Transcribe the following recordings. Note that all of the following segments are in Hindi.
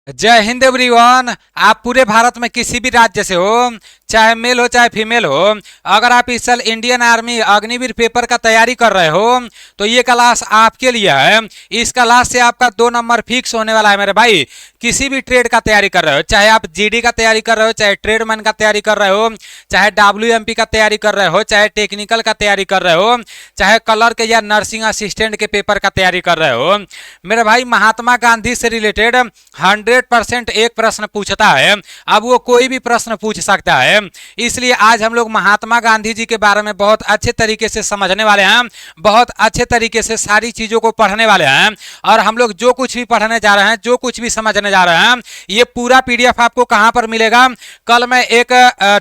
जय हिंद एवरीवन। आप पूरे भारत में किसी भी राज्य से हो, चाहे मेल हो चाहे फीमेल हो, अगर आप इस साल इंडियन आर्मी अग्निवीर पेपर का तैयारी कर रहे हो तो ये क्लास आपके लिए है। इस क्लास से आपका 2 नंबर फिक्स होने वाला है मेरे भाई। किसी भी ट्रेड का तैयारी कर रहे हो, चाहे आप जीडी का तैयारी कर रहे हो, चाहे ट्रेडमैन का तैयारी कर रहे हो, चाहे डब्ल्यूएमपी का तैयारी कर रहे हो, चाहे टेक्निकल का तैयारी कर रहे हो, चाहे कलर के या नर्सिंग असिस्टेंट के पेपर का तैयारी कर रहे हो, मेरे भाई महात्मा गांधी से रिलेटेड 100% एक प्रश्न पूछता है। अब वो कोई भी प्रश्न पूछ सकता है, इसलिए आज हम लोग महात्मा गांधी जी के बारे में बहुत अच्छे तरीके से समझने वाले हैं, बहुत अच्छे तरीके से सारी चीजों को पढ़ने वाले हैं। और हम लोग जो कुछ भी पढ़ने जा रहे हैं, जो कुछ भी समझने जा रहे हैं, ये पूरा पीडीएफ आपको कहां पर मिलेगा? कल मैं एक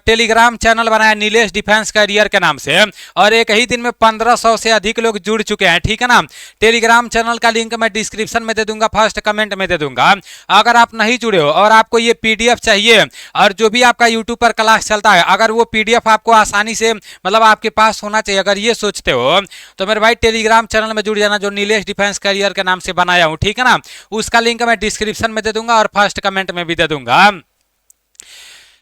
टेलीग्राम चैनल बनाया नीलेश डिफेंस कैरियर के नाम से, और एक ही दिन में 1500 से अधिक लोग जुड़ चुके हैं, ठीक है ना। टेलीग्राम चैनल का लिंक मैं डिस्क्रिप्शन में दे दूंगा, फर्स्ट कमेंट में दे दूंगा। अगर आप नहीं जुड़े हो और आपको ये पीडीएफ चाहिए, और जो भी आपका यूट्यूब पर क्लास चलता है, अगर वो पीडीएफ आपको आसानी से मतलब आपके पास होना चाहिए, अगर ये सोचते हो तो मेरे भाई टेलीग्राम चैनल में जुड़ जाना, जो नीलेश डिफेंस कैरियर के नाम से बनाया हूं, ठीक है ना। उसका लिंक मैं डिस्क्रिप्शन में दे दूंगा और फर्स्ट कमेंट में भी दे दूंगा।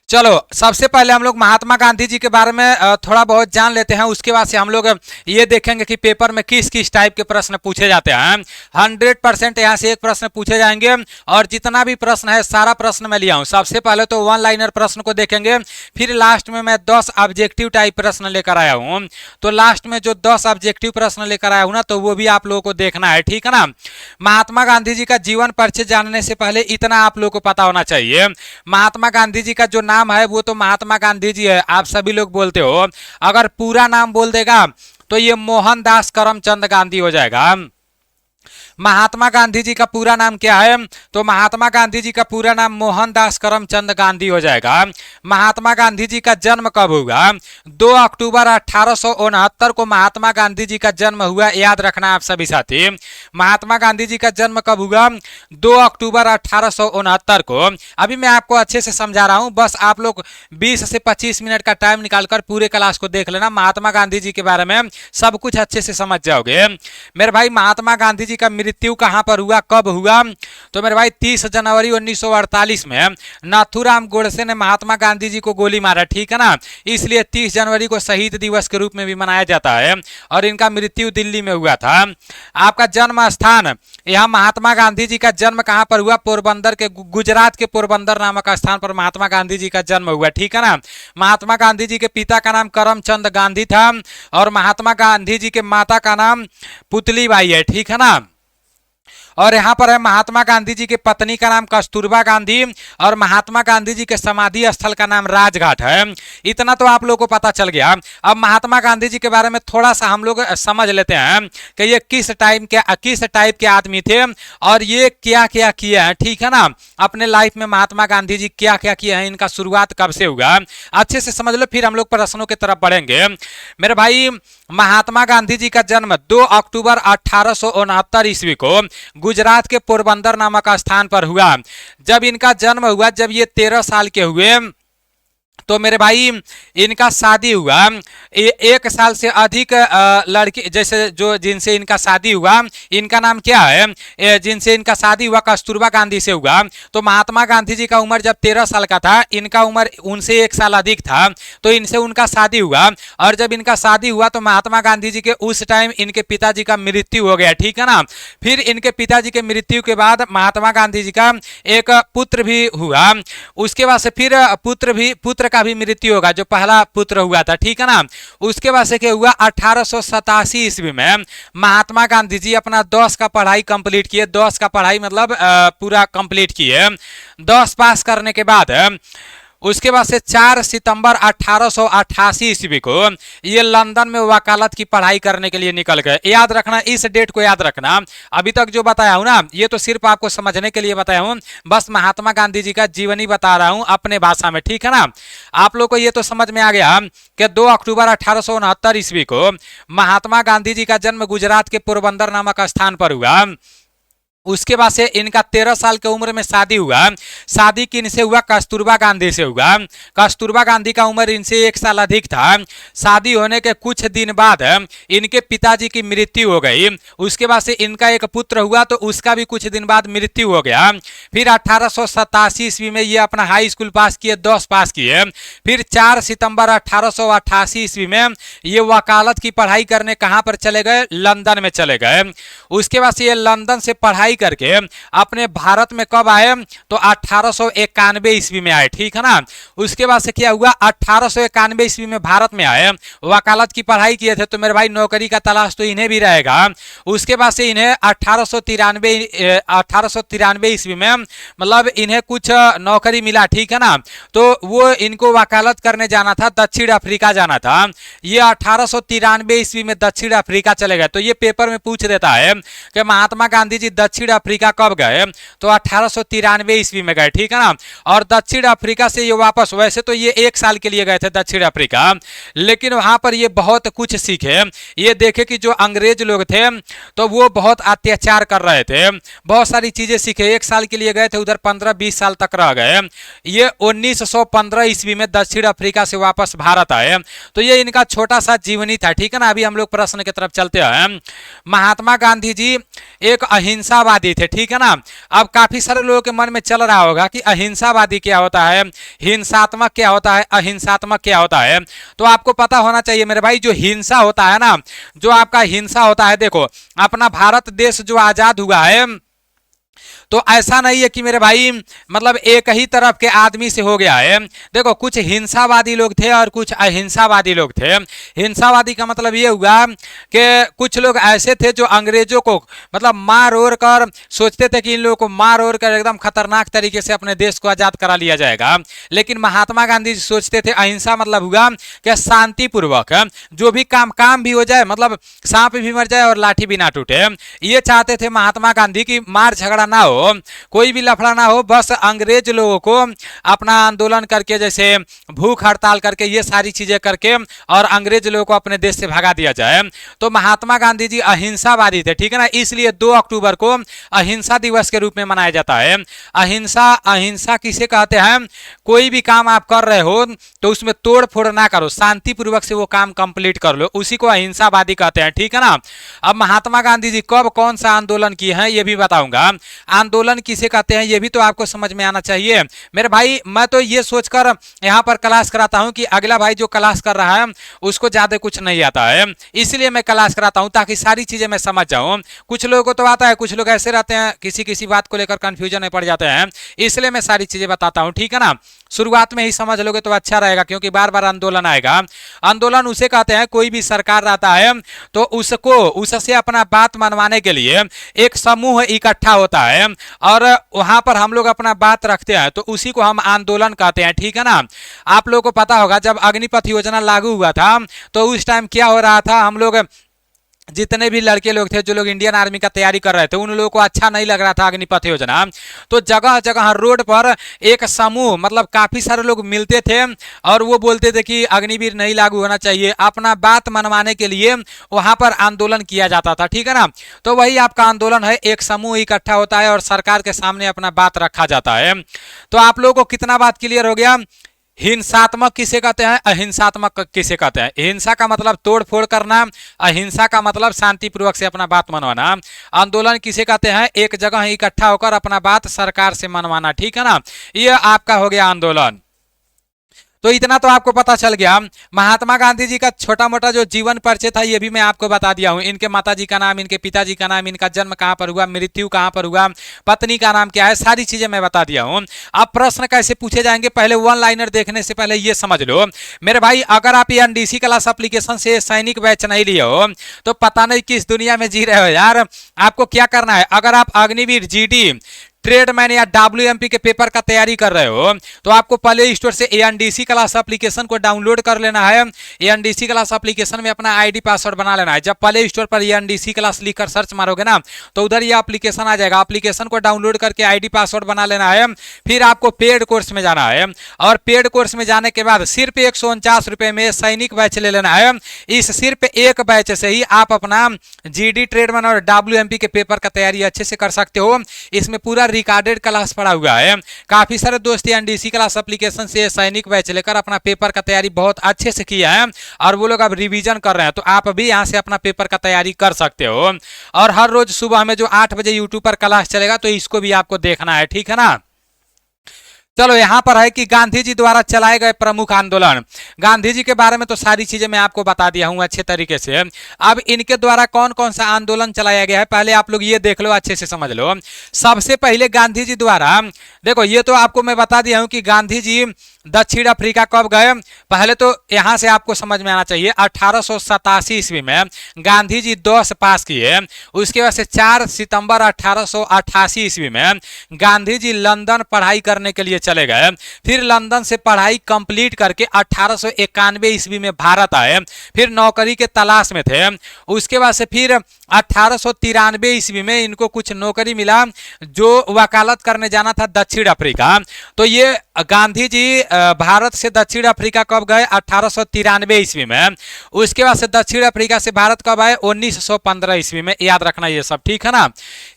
चलो सबसे पहले हम लोग महात्मा गांधी जी के बारे में थोड़ा बहुत जान लेते हैं। उसके बाद से हम लोग ये देखेंगे कि पेपर में किस किस टाइप के प्रश्न पूछे जाते हैं। 100% यहाँ से एक प्रश्न पूछे जाएंगे, और जितना भी प्रश्न है सारा प्रश्न मैं लिया हूँ। सबसे पहले तो 1 लाइनर प्रश्न को देखेंगे, फिर लास्ट में मैं 10 ऑब्जेक्टिव टाइप प्रश्न लेकर आया हूँ। तो लास्ट में जो 10 ऑब्जेक्टिव प्रश्न लेकर आया हूँ ना, तो वो भी आप लोगों को देखना है, ठीक है ना। महात्मा गांधी जी का जीवन परिचय जानने से पहले इतना आप लोगों को पता होना चाहिए, महात्मा गांधी जी का जो नाम है वो तो महात्मा गांधी जी है, आप सभी लोग बोलते हो। अगर पूरा नाम बोल देगा तो ये मोहनदास करमचंद गांधी हो जाएगा। महात्मा गांधी जी का पूरा नाम क्या है? तो महात्मा गांधी जी का पूरा नाम मोहनदास करमचंद गांधी हो जाएगा। महात्मा गांधी जी का जन्म कब हुआ? 2 अक्टूबर 1869 को महात्मा गांधी जी का जन्म हुआ, याद रखना आप सभी साथी। महात्मा गांधी जी का जन्म कब हुआ? 2 अक्टूबर 1869 को। अभी मैं आपको अच्छे से समझा रहा हूं, बस आप लोग 20 से 25 मिनट का टाइम निकालकर पूरे क्लास को देख लेना, महात्मा गांधी जी के बारे में सब कुछ अच्छे से समझ जाओगे। मेरे भाई महात्मा गांधी जी का मृत्यु कहां पर हुआ, कब हुआ? तो मेरे भाई 30 जनवरी 1948 में नाथूराम गोडसे ने महात्मा गांधी जी को गोली मारा, ठीक है ना। इसलिए 30 जनवरी को शहीद दिवस के रूप में भी मनाया जाता है, और इनका मृत्यु दिल्ली में हुआ था। आपका जन्म स्थान, यहाँ महात्मा गांधी जी का जन्म कहां पर हुआ? पोरबंदर के, गुजरात के पोरबंदर नामक स्थान पर महात्मा गांधी जी का जन्म हुआ, ठीक है ना। महात्मा गांधी जी के पिता का नाम करमचंद गांधी था, और महात्मा गांधी जी के माता का नाम पुतली बाई है, ठीक है ना। और यहाँ पर है महात्मा गांधी जी की पत्नी का नाम कस्तूरबा गांधी, और महात्मा गांधी जी के समाधि स्थल का नाम राजघाट है। इतना तो आप लोगों को पता चल गया। अब महात्मा गांधी जी के बारे में थोड़ा सा हम लोग समझ लेते हैं कि ये किस टाइप के आदमी थे, और ये क्या क्या किया है, ठीक है ना। अपने लाइफ में महात्मा गांधी जी क्या क्या किया है, इनका शुरुआत कब से हुआ, अच्छे से समझ लो, फिर हम लोग प्रश्नों की तरफ बढ़ेंगे। मेरे भाई महात्मा गांधी जी का जन्म 2 अक्टूबर 1869 ईस्वी को गुजरात के पोरबंदर नामक स्थान पर हुआ। जब इनका जन्म हुआ, जब ये 13 साल के हुए, तो मेरे भाई इनका शादी हुआ। 1 साल से अधिक लड़की, जैसे जो जिनसे इनका शादी हुआ, इनका नाम क्या है? जिनसे इनका शादी हुआ कस्तूरबा गांधी से हुआ। तो महात्मा गांधी जी का उम्र जब 13 साल का था, इनका उम्र उनसे 1 साल अधिक था, तो इनसे उनका शादी हुआ। और जब इनका शादी हुआ तो महात्मा गांधी जी के उस टाइम इनके पिताजी का मृत्यु हो गया, ठीक है ना। फिर इनके पिताजी के मृत्यु के बाद महात्मा गांधी जी का एक पुत्र भी हुआ। उसके बाद से फिर पुत्र का भी मृत्यु होगा, जो पहला पुत्र हुआ था, ठीक है ना। उसके बाद से क्या हुआ? 1887 ईस्वी में महात्मा गांधी जी अपना 10 का पढ़ाई कंप्लीट किए। 10 का पढ़ाई मतलब पूरा कंप्लीट किए। 10 पास करने के बाद उसके बाद से 4 सितंबर 1888 ईस्वी को ये लंदन में वकालत की पढ़ाई करने के लिए निकल गए। याद रखना, इस डेट को याद रखना। अभी तक जो बताया हूं ना, ये तो सिर्फ आपको समझने के लिए बताया हूं, बस महात्मा गांधी जी का जीवनी बता रहा हूं अपने भाषा में, ठीक है ना। आप लोग को ये तो समझ में आ गया कि 2 अक्टूबर 1869 ईस्वी को महात्मा गांधी जी का जन्म गुजरात के पोरबंदर नामक स्थान पर हुआ। उसके बाद से इनका 13 साल की उम्र में शादी हुआ। शादी किन से हुआ? कस्तूरबा गांधी से हुआ। कस्तूरबा गांधी का उम्र इनसे 1 साल अधिक था। शादी होने के कुछ दिन बाद इनके पिताजी की मृत्यु हो गई। उसके बाद से इनका एक पुत्र हुआ, तो उसका भी कुछ दिन बाद मृत्यु हो गया। फिर 1887 ईस्वी में ये अपना हाई स्कूल पास किए, 10 पास किए। फिर 4 सितंबर 1888 ईस्वी में ये वकालत की पढ़ाई करने कहाँ पर चले गए? लंदन में चले गए। उसके बाद से ये लंदन से पढ़ाई करके अपने भारत में कब आए? तो 1891 ईस्वी में आए, ठीक है ना। उसके बाद से क्या हुआ? 1891 ईस्वी में भारत में आए, वकालत की पढ़ाई किए थे, तो मेरे भाई नौकरी का तलाश तो इन्हें भी रहेगा। उसके बाद से इन्हें 1893 ईस्वी में मतलब इन्हें कुछ नौकरी मिला, ठीक है ना। तो वो इनको वकालत करने जाना था, दक्षिण अफ्रीका जाना था। ये 1893 ईस्वी में दक्षिण अफ्रीका चले गए। तो ये पेपर में पूछ देता है कि महात्मा गांधी जी दक्षिण अफ्रीका कब गए? तो 1893 ईस्वी में गए, ठीक है ना। और दक्षिण अफ्रीका से ये वापस, वैसे तो ये 1 साल के लिए गए थे दक्षिण अफ्रीका, लेकिन वहां पर ये बहुत कुछ सीखे। ये देखे कि जो अंग्रेज लोग थे तो वो बहुत अत्याचार कर रहे थे, बहुत सारी चीजें सीखे। 1 साल के लिए गए थे, उधर 15-20 साल तक रह गए। ये 1915 ईस्वी में दक्षिण अफ्रीका से वापस भारत आए। तो ये इनका छोटा सा जीवनी था, ठीक है ना। अभी हम लोग प्रश्न की तरफ चलते हैं। महात्मा गांधी जी एक अहिंसावादी थे, ठीक है ना। अब काफी सारे लोगों के मन में चल रहा होगा कि अहिंसावादी क्या होता है, हिंसात्मक क्या होता है, अहिंसात्मक क्या होता है। तो आपको पता होना चाहिए मेरे भाई, जो हिंसा होता है ना, जो आपका हिंसा होता है, देखो अपना भारत देश जो आजाद हुआ है, तो ऐसा नहीं है कि मेरे भाई मतलब एक ही तरफ के आदमी से हो गया है। देखो कुछ हिंसावादी लोग थे और कुछ अहिंसावादी लोग थे। हिंसावादी का मतलब ये हुआ कि कुछ लोग ऐसे थे जो अंग्रेजों को मतलब मार ओर कर सोचते थे कि इन लोगों को मार ओर कर एकदम खतरनाक तरीके से अपने देश को आजाद करा लिया जाएगा। लेकिन महात्मा गांधी जी सोचते थे, अहिंसा मतलब हुआ कि शांतिपूर्वक जो भी काम भी हो जाए, मतलब सांप भी मर जाए और लाठी भी ना टूटे। ये चाहते थे महात्मा गांधी की मार झगड़ा ना हो, कोई भी लफड़ा ना हो, बस अंग्रेज लोगों को अपना आंदोलन करके, जैसे भूख हड़ताल करके, ये सारी चीजें करके और अंग्रेज लोगों को अपने देश से भगा दिया जाए। तो महात्मा गांधी जी अहिंसावादी थे, ठीक है ना। इसलिए 2 अक्टूबर को अहिंसा दिवस के रूप में मनाया जाता है। अहिंसा किसे कहते हैं? कोई भी काम आप कर रहे हो तो उसमें तोड़ फोड़ ना करो, शांतिपूर्वक से वो काम कंप्लीट कर लो, उसी को अहिंसावादी कहते हैं, ठीक है ना। अब महात्मा गांधी जी कब कौन सा आंदोलन किए हैं ये भी बताऊंगा। आंदोलन किसे कहते हैं ये भी तो आपको समझ में आना चाहिए मेरे भाई। मैं तो ये सोचकर यहाँ पर क्लास कराता हूँ कि अगला भाई जो क्लास कर रहा है उसको ज्यादा कुछ नहीं आता है, इसलिए मैं क्लास कराता हूँ ताकि सारी चीजें मैं समझ जाऊँ। कुछ लोगों को तो आता है, कुछ लोग ऐसे रहते हैं किसी किसी बात को लेकर कंफ्यूजन में पड़ जाते हैं, इसलिए मैं सारी चीजें बताता हूँ, ठीक है ना। शुरुआत में ही समझ लोगे तो अच्छा रहेगा, क्योंकि बार बार आंदोलन आएगा। आंदोलन उसे कहते हैं कोई भी सरकार रहता है तो उसको उससे अपना बात मनवाने के लिए एक समूह इकट्ठा होता है और वहां पर हम लोग अपना बात रखते हैं, तो उसी को हम आंदोलन कहते हैं, ठीक है ना। आप लोगों को पता होगा जब अग्निपथ योजना लागू हुआ था तो उस टाइम क्या हो रहा था, हम लोग जितने भी लड़के लोग थे जो लोग इंडियन आर्मी का तैयारी कर रहे थे उन लोगों को अच्छा नहीं लग रहा था अग्निपथ योजना। तो जगह जगह रोड पर एक समूह मतलब काफी सारे लोग मिलते थे और वो बोलते थे कि अग्निवीर नहीं लागू होना चाहिए, अपना बात मनवाने के लिए वहां पर आंदोलन किया जाता था, ठीक है ना। तो वही आपका आंदोलन है, एक समूह इकट्ठा होता है और सरकार के सामने अपना बात रखा जाता है। तो आप लोगों को कितना बात क्लियर हो गया? हिंसात्मक किसे कहते हैं, अहिंसात्मक किसे कहते हैं। हिंसा का मतलब तोड़ फोड़ करना, अहिंसा का मतलब शांतिपूर्वक से अपना बात मनवाना। आंदोलन किसे कहते हैं, एक जगह इकट्ठा होकर अपना बात सरकार से मनवाना, ठीक है ना। ये आपका हो गया आंदोलन। तो इतना तो आपको पता चल गया। महात्मा गांधी जी का छोटा मोटा जो जीवन परिचय था ये भी मैं आपको बता दिया हूं। इनके माताजी का नाम, इनके पिताजी का नाम, इनका जन्म कहां पर हुआ, मृत्यु कहां पर हुआ, पत्नी का नाम क्या है, सारी चीजें मैं बता दिया हूं। अब प्रश्न कैसे पूछे जाएंगे, पहले वन लाइनर देखने से पहले ये समझ लो मेरे भाई, अगर आप एनडीसी क्लास एप्लीकेशन से सैनिक बैच नहीं लिए हो तो पता नहीं किस दुनिया में जी रहे हो यार। आपको क्या करना है, अगर आप अग्निवीर जीडी ट्रेडमैन या WMP के पेपर का तैयारी कर रहे हो तो आपको प्ले स्टोर से ANDC क्लास एप्लीकेशन को डाउनलोड कर लेना है। ANDC क्लास एप्लीकेशन में अपना ID पासवर्ड बना लेना है। जब प्ले स्टोर पर ANDC क्लास लिखकर सर्च मारोगे ना तो उधर ये एप्लीकेशन आ जाएगा। एप्लीकेशन को डाउनलोड करके ID पासवर्ड बना लेना है। फिर आपको पेड कोर्स में जाना है और पेड कोर्स में जाने के बाद सिर्फ 149 रुपए में सैनिक बैच ले लेना है। इस सिर्फ एक बैच से ही आप अपना GD ट्रेडमैन और WMP के पेपर का तैयारी अच्छे से कर सकते हो। इसमें पूरा रिकॉर्डेड क्लास पड़ा हुआ है। काफी सारे दोस्त ANDC क्लास एप्लीकेशन से सैनिक बैच लेकर अपना पेपर का तैयारी बहुत अच्छे से किया है और वो लोग अब रिवीजन कर रहे हैं, तो आप भी यहां से अपना पेपर का तैयारी कर सकते हो। और हर रोज सुबह में जो 8 बजे यूट्यूब पर क्लास चलेगा तो इसको भी आपको देखना है, ठीक है ना। चलो यहां पर है कि गांधी जी द्वारा चलाए गए प्रमुख आंदोलन। गांधी जी के बारे में तो सारी चीजें मैं आपको बता दिया हूं अच्छे तरीके से। अब इनके द्वारा कौन कौन सा आंदोलन चलाया गया है पहले आप लोग ये देख लो, अच्छे से समझ लो। सबसे पहले गांधी जी द्वारा, देखो ये तो आपको मैं बता दिया हूं कि गांधी जी दक्षिण अफ्रीका कब गए। पहले तो यहां से आपको समझ में आना चाहिए 1887 ईस्वी में गांधी जी 10 पास किए। उसके बाद से 4 सितंबर 1888 ईस्वी में गांधी जी लंदन पढ़ाई करने के लिए चले गए। फिर लंदन से पढ़ाई कंप्लीट करके 1891 ईस्वी में भारत आए। फिर नौकरी के तलाश में थे। उसके बाद से फिर 1893 ईस्वी में इनको कुछ नौकरी मिला जो वकालत करने जाना था दक्षिण अफ्रीका। तो ये गांधी जी भारत से दक्षिण अफ्रीका कब गए 1893 ईस्वी में। उसके बाद से दक्षिण अफ्रीका से भारत कब आए 1915 ईस्वी में। याद रखना ये सब, ठीक है ना।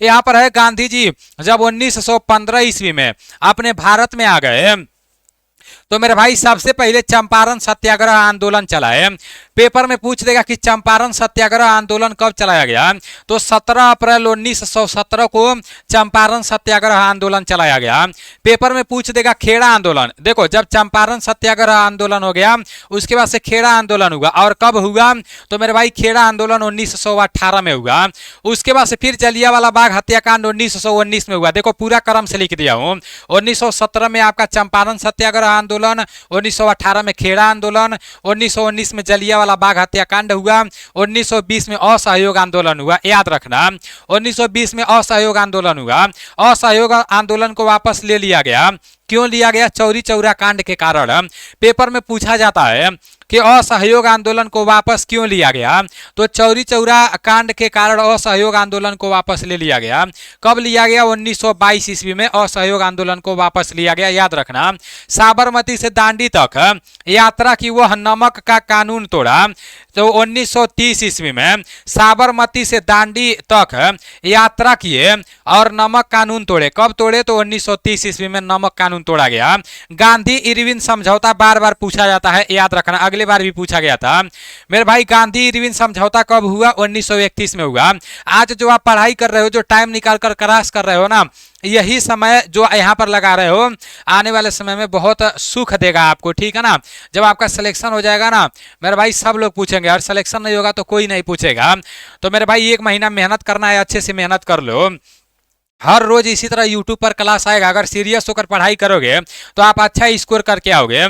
यहाँ पर है गांधी जी जब 1915 ईस्वी में अपने भारत में आ गए तो मेरे भाई सबसे पहले चंपारण सत्याग्रह आंदोलन चलाए। पेपर में पूछ देगा कि चंपारण सत्याग्रह आंदोलन कब चलाया गया, तो 17 अप्रैल 1917 को चंपारण सत्याग्रह आंदोलन चलाया गया। पेपर में पूछ देगा खेड़ा आंदोलन। देखो जब चंपारण सत्याग्रह आंदोलन हो गया उसके बाद से खेड़ा आंदोलन हुआ, और कब हुआ तो मेरे भाई खेड़ा आंदोलन 1918 में हुआ। उसके बाद से फिर जलियांवाला बाग हत्याकांड 1919 में हुआ। देखो पूरा क्रम से लिख दिया हूं। 1917 में आपका चंपारण सत्याग्रह आंदोलन, 1918 में खेड़ा आंदोलन, 1919 में जलियांवाला बाग हत्याकांड हुआ, 1920 में असहयोग आंदोलन हुआ। याद रखना 1920 में असहयोग आंदोलन हुआ। असहयोग आंदोलन को वापस ले लिया गया। क्यों लिया गया? चौरी चौरा कांड के कारण। पेपर में पूछा जाता है कि असहयोग आंदोलन को वापस क्यों लिया गया, तो चौरी चौरा कांड के कारण असहयोग आंदोलन को वापस ले लिया गया। कब लिया गया? 1922 ईस्वी में असहयोग आंदोलन को वापस लिया गया। याद रखना साबरमती से दांडी तक यात्रा की, वह नमक का कानून तोड़ा। तो 1930 ईस्वी में साबरमती से दांडी तक यात्रा किए और नमक कानून तोड़े। कब तोड़े? तो 1930 ईस्वी में नमक कानून तोड़ा गया। गांधी इरविन समझौता बार बार पूछा जाता है, याद रखना अगले बार भी पूछा गया था मेरे भाई। गांधी इरविन समझौता कब हुआ? 1931 में हुआ। आज जो आप पढ़ाई कर रहे हो, जो टाइम निकाल कर क्लास कर रहे हो ना, यही समय जो यहाँ पर लगा रहे हो आने वाले समय में बहुत सुख देगा आपको, ठीक है ना। जब आपका सिलेक्शन हो जाएगा ना मेरे भाई सब लोग पूछेंगे, और सिलेक्शन नहीं होगा तो कोई नहीं पूछेगा। तो मेरे भाई 1 महीना मेहनत करना है, अच्छे से मेहनत कर लो। हर रोज इसी तरह यूट्यूब पर क्लास आएगा। अगर सीरियस होकर पढ़ाई करोगे तो आप अच्छा स्कोर करके आओगे।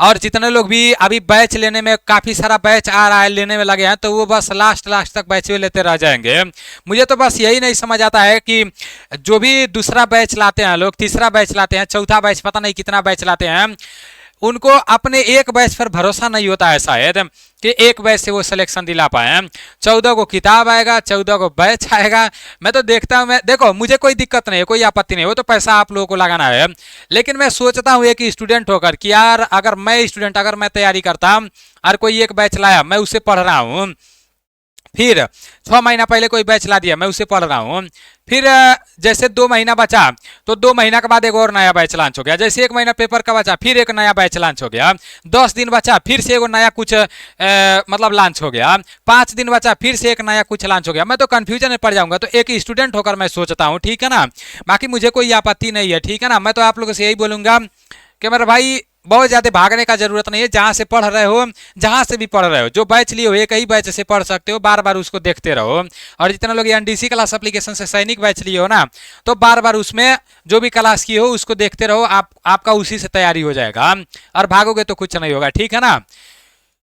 और जितने लोग भी अभी बैच लेने में, काफ़ी सारा बैच आ रहा है, लेने में लगे हैं, तो वो बस लास्ट तक बैच लेते रह जाएंगे। मुझे तो बस यही नहीं समझ आता है कि जो भी दूसरा बैच लाते हैं लोग, तीसरा बैच लाते हैं, चौथा बैच, पता नहीं कितना बैच लाते हैं, उनको अपने एक बैच पर भरोसा नहीं होता है शायद कि एक बैच से वो सिलेक्शन दिला पाए। 14 को किताब आएगा, 14 को बैच आएगा। मैं तो देखता हूँ, मैं देखो मुझे कोई दिक्कत नहीं है, कोई आपत्ति नहीं है, वो तो पैसा आप लोगों को लगाना है। लेकिन मैं सोचता हूँ एक स्टूडेंट होकर कि यार अगर मैं तैयारी करता और कोई एक बैच लाया, मैं उससे पढ़ रहा हूँ, फिर 6 महीना पहले कोई बैच ला दिया, मैं उससे पढ़ रहा हूँ, फिर जैसे 2 महीना बचा तो 2 महीना के बाद एक और नया बैच लॉन्च हो गया, जैसे 1 महीना पेपर का बचा फिर एक नया बैच लॉन्च हो गया, 10 दिन बचा फिर से एक नया कुछ मतलब लॉन्च हो गया, 5 दिन बचा फिर से एक नया कुछ लॉन्च हो गया। मैं तो कंफ्यूजन में पड़ जाऊंगा। तो एक स्टूडेंट होकर मैं सोचता हूँ, ठीक है ना, बाकी मुझे कोई आपत्ति नहीं है, ठीक है ना। मैं तो आप लोगों से यही बोलूंगा कि मेरे भाई बहुत ज़्यादा भागने का जरूरत नहीं है। जहाँ से पढ़ रहे हो, जहाँ से भी पढ़ रहे हो, जो बैच लिए हो एक ही बैच से पढ़ सकते हो, बार बार उसको देखते रहो। और जितना लोग एनडीसी क्लास एप्लीकेशन से सैनिक बैच लिए हो ना, तो बार बार उसमें जो भी क्लास किए हो उसको देखते रहो, आपका उसी से तैयारी हो जाएगा और भागोगे तो कुछ नहीं होगा, ठीक है ना।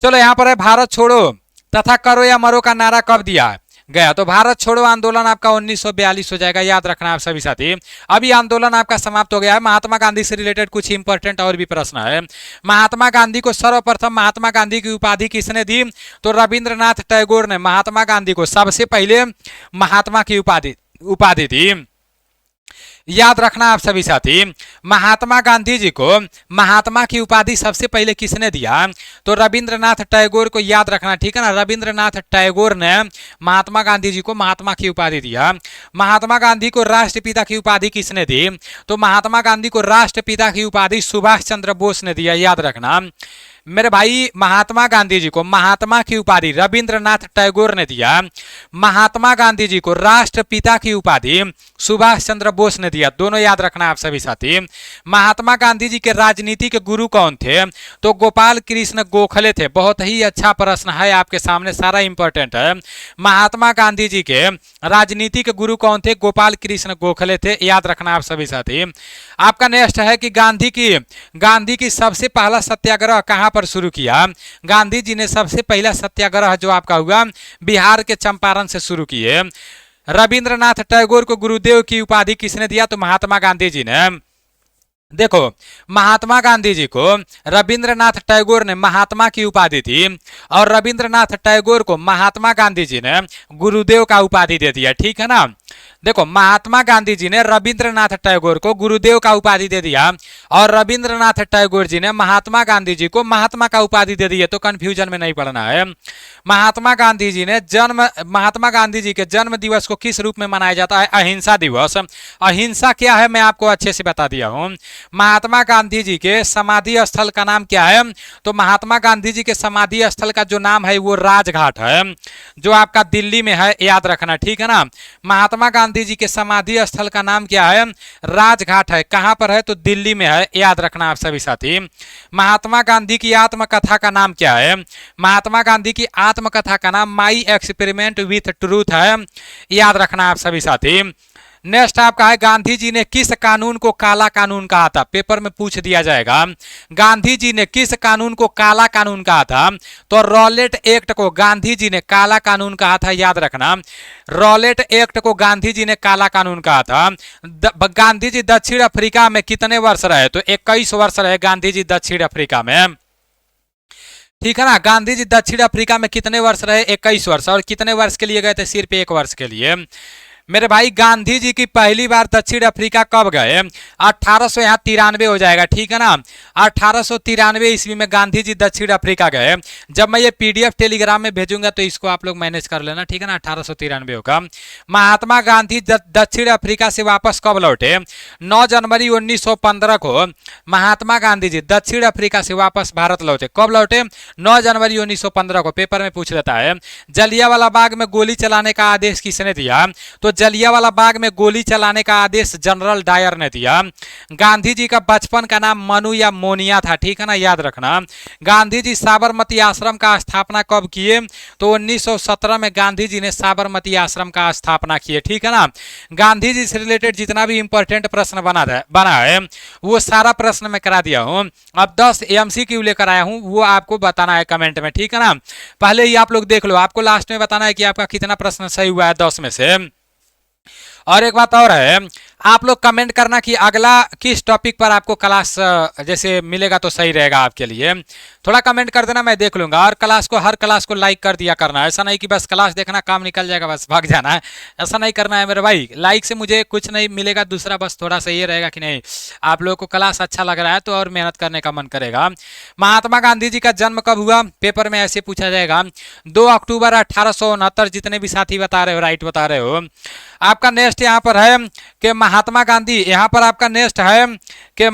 चलो यहाँ पर है भारत छोड़ो तथा करो या मरो का नारा कब दिया? गया। तो भारत छोड़ो आंदोलन आपका 1942 हो जाएगा, याद रखना आप सभी साथी। अभी आंदोलन आपका समाप्त हो गया है। महात्मा गांधी से रिलेटेड कुछ इंपॉर्टेंट और भी प्रश्न है। महात्मा गांधी को सर्वप्रथम महात्मा गांधी की उपाधि किसने दी? तो रविंद्रनाथ टैगोर ने महात्मा गांधी को सबसे पहले महात्मा की उपाधि दी। याद रखना आप सभी साथी, महात्मा गांधी जी को महात्मा की उपाधि सबसे पहले किसने दिया? तो रविंद्रनाथ टैगोर को, याद रखना, ठीक है ना। रविंद्रनाथ टैगोर ने महात्मा गांधी जी को महात्मा की उपाधि दिया। महात्मा गांधी को राष्ट्रपिता की उपाधि किसने दी? तो महात्मा गांधी को राष्ट्रपिता की उपाधि सुभाष चंद्र बोस ने दिया, याद रखना मेरे भाई। महात्मा गांधी जी को महात्मा की उपाधि रविंद्रनाथ टैगोर ने दिया। महात्मा गांधी जी को राष्ट्रपिता की उपाधि सुभाष चंद्र बोस ने दिया। दोनों याद रखना आप सभी साथी। महात्मा गांधी जी के राजनीति के गुरु कौन थे? तो गोपाल कृष्ण गोखले थे। बहुत ही अच्छा प्रश्न है आपके सामने, सारा इंपॉर्टेंट है। महात्मा गांधी जी के राजनीति के गुरु कौन थे? गोपाल कृष्ण गोखले थे, याद रखना आप सभी साथी। आपका नेक्स्ट है कि गांधी की सबसे पहला सत्याग्रह कहां पर शुरू किया? गांधी जी ने सबसे पहला सत्याग्रह जो आपका हुआ बिहार के चंपारण से शुरू किए। रविंद्रनाथ टैगोर को गुरुदेव की उपाधि किसने दिया? तो महात्मा गांधी जी ने। देखो, महात्मा गांधी जी को रविंद्रनाथ टैगोर ने महात्मा की उपाधि दी और रविंद्रनाथ टैगोर को महात्मा गांधी जी ने गुरुदेव का उपाधि दे दिया, ठीक है ना। देखो, महात्मा गांधी जी ने रविंद्रनाथ टैगोर को गुरुदेव का उपाधि दे दिया और रविंद्रनाथ टैगोर जी ने महात्मा गांधी जी को महात्मा का उपाधि दे दिया। तो कंफ्यूजन में नहीं पड़ना है। महात्मा गांधी जी के जन्म दिवस को किस रूप में मनाया जाता है? अहिंसा दिवस। अहिंसा क्या है मैं आपको अच्छे से बता दिया हूं। महात्मा गांधी जी के समाधि स्थल का नाम क्या है? तो महात्मा गांधी जी के समाधि स्थल का जो नाम है वो राजघाट है, जो आपका दिल्ली में है, याद रखना, ठीक है ना। महात्मा गांधी जी के समाधि स्थल का नाम क्या है? राजघाट है। कहां पर है? तो दिल्ली में है, याद रखना आप सभी साथी। महात्मा गांधी की आत्मकथा का नाम क्या है? महात्मा गांधी की आत्मकथा का नाम माई एक्सपेरिमेंट विथ ट्रूथ है, याद रखना आप सभी साथी। नेक्स्ट आपका है, गांधी जी ने किस कानून को काला कानून कहा था? पेपर में पूछ दिया जाएगा। गांधी जी ने किस कानून को काला कानून कहा था? तो रॉलेट एक्ट को गांधी जी ने काला कानून कहा था, याद रखना। रॉलेट एक्ट को गांधी जी ने काला कानून कहा था। गांधी जी दक्षिण अफ्रीका में कितने वर्ष रहे? तो 21 वर्ष रहे गांधी जी दक्षिण अफ्रीका में, ठीक है ना। गांधी जी दक्षिण अफ्रीका में कितने वर्ष रहे? 21 वर्ष। और कितने वर्ष के लिए गए थे? सिर्फ 1 वर्ष के लिए। मेरे भाई, गांधी जी की पहली बार दक्षिण अफ्रीका कब गए? 1893 हो जाएगा, ठीक है ना। 1893 ईस्वी में गांधी जी दक्षिण अफ्रीका गए। जब मैं ये पीडीएफ टेलीग्राम में भेजूंगा तो इसको आप लोग मैनेज कर लेना, ठीक है ना। 1893 होगा। महात्मा गांधी दक्षिण अफ्रीका से वापस कब लौटे? 9 जनवरी 1915 को महात्मा गांधी जी दक्षिण अफ्रीका से वापस भारत लौटे। कब लौटे? 9 जनवरी 1915 को। पेपर में पूछ लेता है। जलियांवाला बाग में गोली चलाने का आदेश किसने दिया? तो जलियांवाला बाग में गोली चलाने का आदेश जनरल डायर ने दिया। गांधी जी का बचपन का नाम मनु या मोनिया था, ठीक है ना, याद रखना। गांधी जी साबरमती आश्रम का स्थापना कब किए? तो 1917 में गांधी जी ने साबरमती आश्रम का स्थापना किए, ठीक है ना। गांधी जी से रिलेटेड जितना भी इंपॉर्टेंट प्रश्न बना है वो सारा प्रश्न मैं करा दिया हूं। अब 10 MCQ लेकर आया हूं, वो आपको बताना है कमेंट में, ठीक है ना। पहले ही आप लोग देख लो, आपको लास्ट में बताना है कि आपका कितना प्रश्न सही हुआ है 10 में से। और एक बात और है, आप लोग कमेंट करना कि अगला किस टॉपिक पर आपको क्लास जैसे मिलेगा तो सही रहेगा आपके लिए। थोड़ा कमेंट कर देना, मैं देख लूंगा। और हर क्लास को लाइक कर दिया करना। ऐसा नहीं कि बस क्लास देखना काम निकल जाएगा बस भाग जाना है, ऐसा नहीं करना है मेरे भाई। लाइक से मुझे कुछ नहीं मिलेगा, दूसरा बस थोड़ा सा ये रहेगा कि नहीं आप लोगों को क्लास अच्छा लग रहा है तो और मेहनत करने का मन करेगा। महात्मा गांधी जी का जन्म कब हुआ? पेपर में ऐसे पूछा जाएगा। 2 अक्टूबर 1869। जितने भी साथी बता रहे हो राइट बता रहे हो। आपका नेक्स्ट यहाँ पर है कि महात्मा गांधी, यहाँ पर आपका नेक्स्ट है कि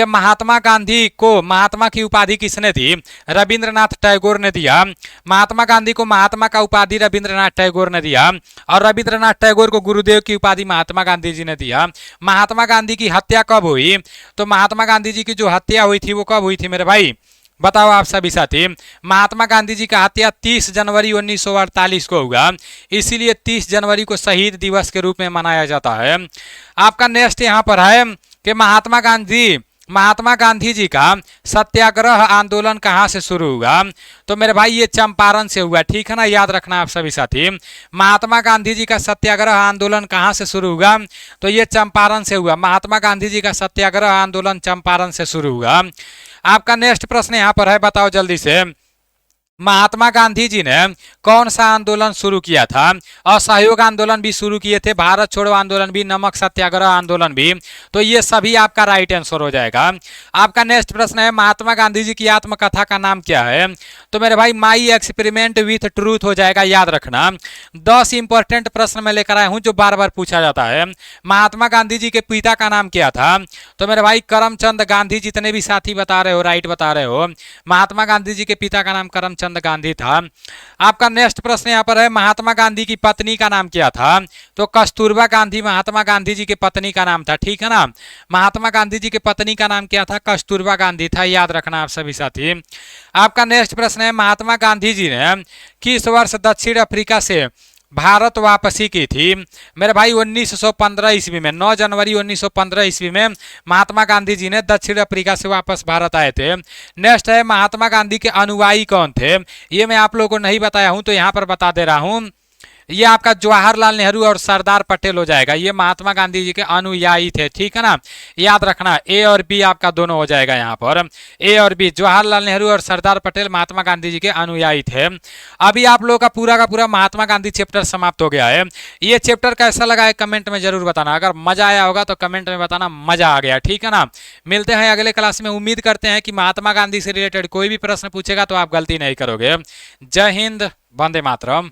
महात्मा गांधी को महात्मा की उपाधि किसने दी? रविंद्रनाथ टैगोर ने दिया। महात्मा गांधी को महात्मा का उपाधि रविंद्रनाथ टैगोर ने दिया और रविंद्रनाथ टैगोर को गुरुदेव की उपाधि महात्मा गांधी जी ने दिया। महात्मा गांधी की हत्या कब हुई? तो महात्मा गांधी जी की जो हत्या हुई थी वो कब हुई थी मेरे भाई? बताओ आप सभी साथी। महात्मा गांधी जी का हत्या 30 जनवरी 1948 को हुआ, इसीलिए 30 जनवरी को शहीद दिवस के रूप में मनाया जाता है। आपका नेक्स्ट यहाँ पर है कि महात्मा गांधी महात्मा गांधी जी का सत्याग्रह आंदोलन कहाँ से शुरू हुआ? तो मेरे भाई ये चंपारण से हुआ, ठीक है ना, याद रखना आप सभी साथी। महात्मा गांधी जी का सत्याग्रह आंदोलन कहाँ से शुरू हुआ? तो ये चंपारण से हुआ। महात्मा गांधी जी का सत्याग्रह आंदोलन चंपारण से शुरू हुआ। आपका नेक्स्ट प्रश्न यहाँ पर है, बताओ जल्दी से। महात्मा गांधी जी ने कौन सा आंदोलन शुरू किया था? असहयोग आंदोलन भी शुरू किए थे, भारत छोड़ो आंदोलन भी, नमक सत्याग्रह आंदोलन भी। तो ये सभी आपका राइट आंसर हो जाएगा। आपका नेक्स्ट प्रश्न है, महात्मा गांधी जी की आत्मकथा का नाम क्या है? तो मेरे भाई माई एक्सपेरिमेंट विथ ट्रूथ हो जाएगा, याद रखना। 10 इंपॉर्टेंट प्रश्न मैं लेकर आया हूं जो बार बार पूछा जाता है। महात्मा गांधी जी के पिता का नाम क्या था? तो मेरे भाई करमचंद गांधी। जितने भी साथी बता रहे हो राइट बता रहे हो, महात्मा गांधी जी के पिता का नाम करमचंद गांधी था। आपका नेक्स्ट प्रश्न यहाँ पर है, महात्मा गांधी की पत्नी का नाम क्या था? तो कस्तूरबा गांधी महात्मा गांधी जी की पत्नी का नाम था, ठीक है ना। महात्मा गांधी जी की पत्नी का नाम क्या था? कस्तूरबा गांधी था, याद रखना आप सभी साथी। आपका नेक्स्ट प्रश्न है, महात्मा गांधी जी ने किस वर्ष दक्षिण अफ्रीका से भारत वापसी की थी? मेरे भाई 1915 ईस्वी में, 9 जनवरी 1915 ईस्वी में महात्मा गांधी जी ने दक्षिण अफ्रीका से वापस भारत आए थे। नेक्स्ट है, महात्मा गांधी के अनुयायी कौन थे? ये मैं आप लोगों को नहीं बताया हूं तो यहां पर बता दे रहा हूं। ये आपका जवाहरलाल नेहरू और सरदार पटेल हो जाएगा। ये महात्मा गांधी जी के अनुयायी थे, ठीक है ना, याद रखना। ए और बी आपका दोनों हो जाएगा यहाँ पर, ए और बी। जवाहरलाल नेहरू और सरदार पटेल महात्मा गांधी जी के अनुयायी थे। अभी आप लोगों का पूरा महात्मा गांधी चैप्टर समाप्त हो गया है। ये चैप्टर कैसा लगा है कमेंट में जरूर बताना। अगर मजा आया होगा तो कमेंट में बताना मजा आ गया, ठीक है ना। मिलते हैं अगले क्लास में। उम्मीद करते हैं कि महात्मा गांधी से रिलेटेड कोई भी प्रश्न पूछेगा तो आप गलती नहीं करोगे। जय हिंद, वंदे मातरम।